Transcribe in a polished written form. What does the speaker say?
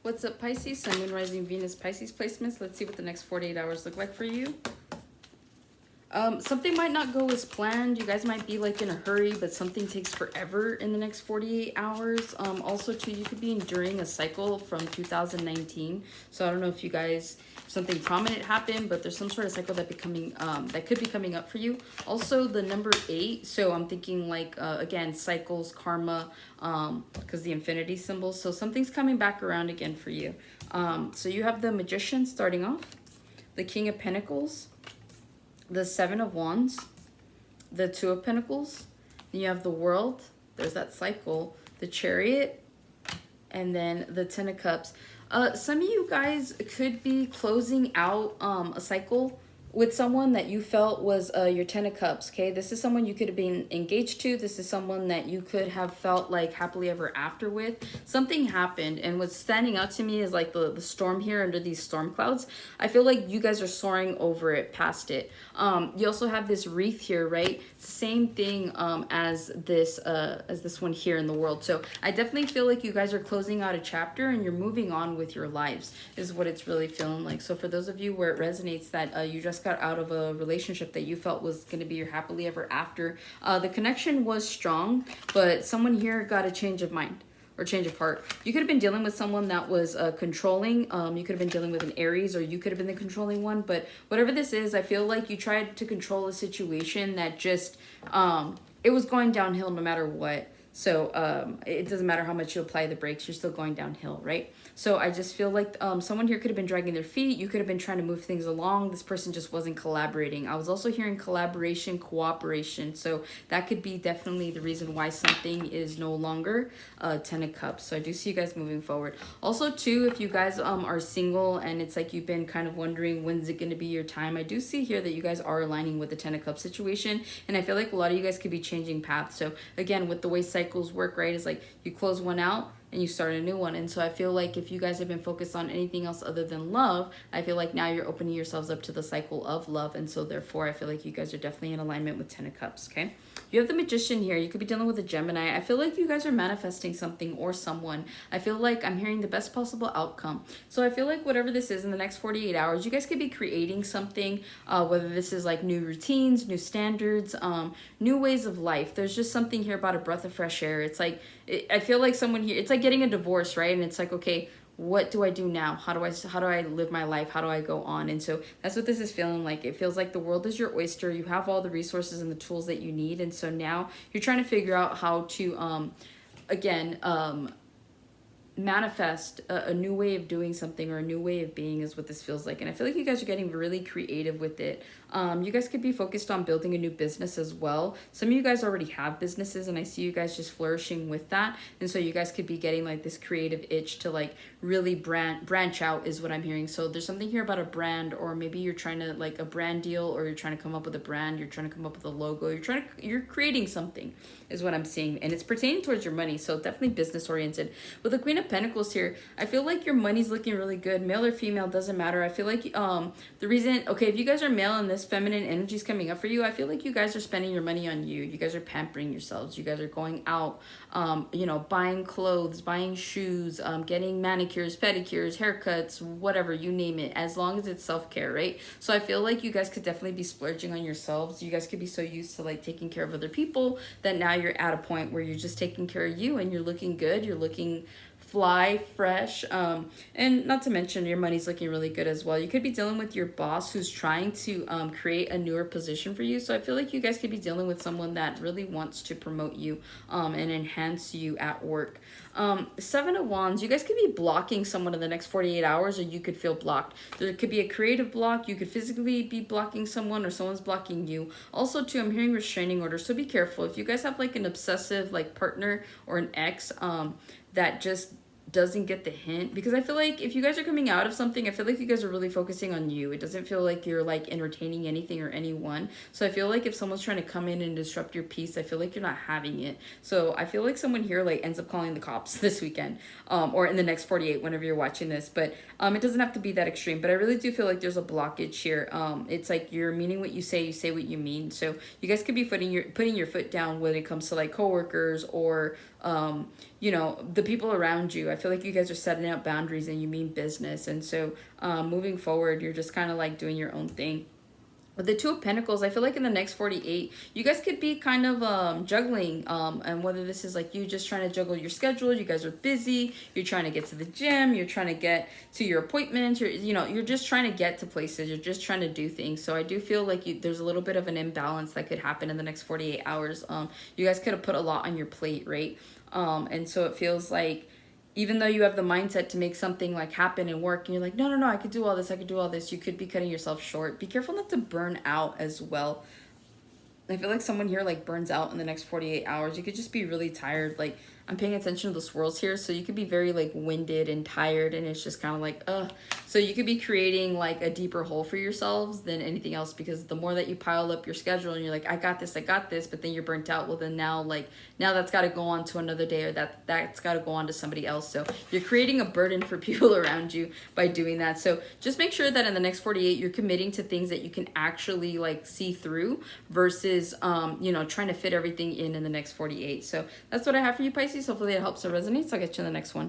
What's up, Pisces? Sun, Moon, Rising, Venus, Pisces placements. Let's see what the next 48 hours look like for you. Something might not go as planned. You guys might be like in a hurry, but something takes forever in the next 48 hours. Also, too, you could be enduring a cycle from 2019. So I don't know if you guys, something prominent happened, but there's some sort of cycle that that could be coming up for you. Also, the number 8. So I'm thinking like, again, cycles, karma, because the infinity symbol. So something's coming back around again for you. So you have the Magician starting off, the King of Pentacles, the Seven of Wands, the Two of Pentacles, then you have the World, there's that cycle, the Chariot, and then the Ten of Cups. Some of you guys could be closing out a cycle with someone that you felt was your Ten of Cups, okay? This is someone you could have been engaged to. This is someone that you could have felt like happily ever after with. Something happened, and what's standing out to me is like the storm here under these storm clouds. I feel like you guys are soaring over it, past it. You also have this wreath here, right? It's the same thing as this one here in the World. So I definitely feel like you guys are closing out a chapter and you're moving on with your lives, is what it's really feeling like. So for those of you where it resonates that you just got out of a relationship that you felt was going to be your happily ever after, the connection was strong, but someone here got a change of mind or change of heart. You could have been dealing with someone that was controlling. You could have been dealing with an Aries, or you could have been the controlling one. But whatever this is, I feel like you tried to control a situation that just, it was going downhill no matter what. So it doesn't matter how much you apply the brakes, you're still going downhill, right? So I just feel like someone here could have been dragging their feet. You could have been trying to move things along. This person just wasn't collaborating. I was also hearing collaboration, cooperation. So that could be definitely the reason why something is no longer Ten of Cups. So I do see you guys moving forward. Also, too, if you guys are single and it's like you've been kind of wondering when's it going to be your time, I do see here that you guys are aligning with the Ten of Cups situation. And I feel like a lot of you guys could be changing paths. So again, with the way cycles work, right, is like you close one out and you start a new one. And so I feel like if you guys have been focused on anything else other than love, I feel like now you're opening yourselves up to the cycle of love. And so therefore, I feel like you guys are definitely in alignment with Ten of Cups, okay? You have the Magician here. You could be dealing with a Gemini. I feel like you guys are manifesting something or someone. I feel like I'm hearing the best possible outcome. So I feel like whatever this is in the next 48 hours, you guys could be creating something, whether this is like new routines, new standards, new ways of life. There's just something here about a breath of fresh air. It's like, I feel like someone here, it's like getting a divorce, right? And it's like, okay, what do I do now? How do I live my life? How do I go on? And so that's what this is feeling like. It feels like the world is your oyster. You have all the resources and the tools that you need. And so now you're trying to figure out how to, again, manifest a new way of doing something, or a new way of being, is what this feels like. And I feel like you guys are getting really creative with it. You guys could be focused on building a new business as well. Some of you guys already have businesses, and I see you guys just flourishing with that. And so you guys could be getting like this creative itch to like really branch out, is what I'm hearing. So there's something here about a brand, or maybe you're trying to like a brand deal, or you're trying to come up with a brand, you're trying to come up with a logo, you're creating something, is what I'm seeing. And it's pertaining towards your money, so definitely business oriented. With the Queen of Pentacles here, I feel like your money's looking really good. Male or female, doesn't matter. I feel like the reason, okay, if you guys are male and this feminine energy is coming up for you, I feel like you guys are spending your money on you. You guys are pampering yourselves. You guys are going out, buying clothes, buying shoes, getting manicures, pedicures, haircuts, whatever, you name it, as long as it's self-care, right? So I feel like you guys could definitely be splurging on yourselves. You guys could be so used to like taking care of other people that now you're at a point where you're just taking care of you, and you're looking good. You're looking fly fresh, and not to mention your money's looking really good as well. You could be dealing with your boss who's trying to create a newer position for you. So I feel like you guys could be dealing with someone that really wants to promote you and enhance you at work. Seven of Wands, you guys could be blocking someone in the next 48 hours, or you could feel blocked. There could be a creative block. You could physically be blocking someone, or someone's blocking you. Also, too, I'm hearing restraining orders, so be careful. If you guys have like an obsessive like partner or an ex that just doesn't get the hint, because I feel like if you guys are coming out of something, I feel like you guys are really focusing on you. It doesn't feel like you're like entertaining anything or anyone. So I feel like if someone's trying to come in and disrupt your peace, I feel like you're not having it. So I feel like someone here like ends up calling the cops this weekend, or in the next 48 whenever you're watching this. But it doesn't have to be that extreme, but I really do feel like there's a blockage here. It's like you're meaning what you say what you mean. So you guys could be putting your foot down when it comes to like coworkers or you know, the people around you. I feel like you guys are setting up boundaries and you mean business. And so moving forward, you're just kind of like doing your own thing. With the Two of Pentacles, I feel like in the next 48, you guys could be kind of juggling. And whether this is like you just trying to juggle your schedule, you guys are busy, you're trying to get to the gym, you're trying to get to your appointments, you're just trying to get to places, you're just trying to do things. So I do feel like there's a little bit of an imbalance that could happen in the next 48 hours. You guys could have put a lot on your plate, right? And so it feels like even though you have the mindset to make something like happen and work, and you're like, no, I could do all this, you could be cutting yourself short. Be careful not to burn out as well. I feel like someone here like burns out in the next 48 hours. You could just be really tired. Like, I'm paying attention to the swirls here, so you could be very like winded and tired, and it's just kind of like, ugh. So you could be creating like a deeper hole for yourselves than anything else, because the more that you pile up your schedule and you're like, I got this, but then you're burnt out. Well, then now that's got to go on to another day, or that's got to go on to somebody else. So you're creating a burden for people around you by doing that. So just make sure that in the next 48, you're committing to things that you can actually like see through versus, trying to fit everything in the next 48. So that's what I have for you, Pisces. Hopefully it helps or resonates. I'll get you in the next one.